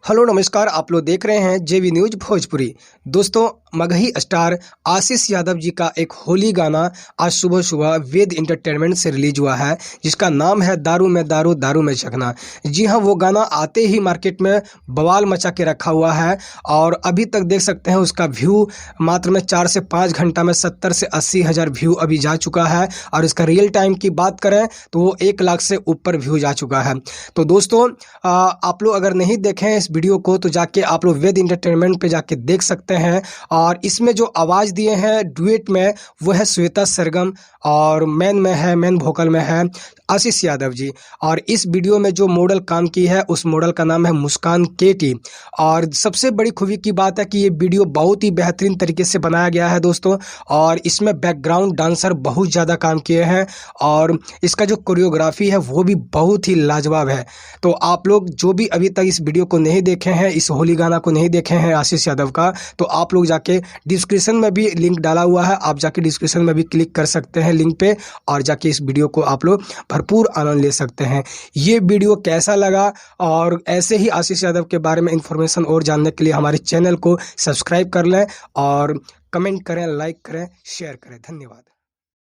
Hello नमस्कार, आप लोग देख रहे हैं जेवी न्यूज भोजपुरी। दोस्तों, मगही स्टार आशीष यादव जी का एक होली गाना आज सुबह सुबह वेद एंटरटेनमेंट से रिलीज हुआ है, जिसका नाम है दारू में दारू दारू में जगना। जी हाँ, वो गाना आते ही मार्केट में बवाल मचा के रखा हुआ है और अभी तक देख सकते हैं उसका व्यू मात्र में 4 से 5 घंटा में 70 से 80 हज़ार व्यू अभी जा चुका है। और इसका रियल टाइम की बात करें तो वो 1 लाख से ऊपर व्यू जा चुका है। तो दोस्तों, आप लोग अगर नहीं देखें इस वीडियो को तो जाके आप लोग वेद एंटरटेनमेंट पे जाके देख सकते हैं। और इसमें जो आवाज़ दिए हैं डुएट में वो है श्वेता सरगम और मेन वोकल में है आशीष यादव जी। और इस वीडियो में जो मॉडल काम की है उस मॉडल का नाम है मुस्कान केटी। और सबसे बड़ी खूबी की बात है कि ये वीडियो बहुत ही बेहतरीन तरीके से बनाया गया है दोस्तों। और इसमें बैकग्राउंड डांसर बहुत ज़्यादा काम किए हैं और इसका जो कोरियोग्राफी है वो भी बहुत ही लाजवाब है। तो आप लोग जो भी अभी तक इस वीडियो को नहीं देखे हैं, इस होली गाना को नहीं देखे हैं आशीष यादव का, तो आप लोग जाके डिस्क्रिप्शन में भी लिंक डाला हुआ है, आप जाके डिस्क्रिप्शन में भी क्लिक कर सकते हैं लिंक पे और जाके इस वीडियो को आप लोग भरपूर आनंद ले सकते हैं। ये वीडियो कैसा लगा और ऐसे ही आशीष यादव के बारे में इंफॉर्मेशन और जानने के लिए हमारे चैनल को सब्सक्राइब कर लें और कमेंट करें, लाइक करें, शेयर करें। धन्यवाद।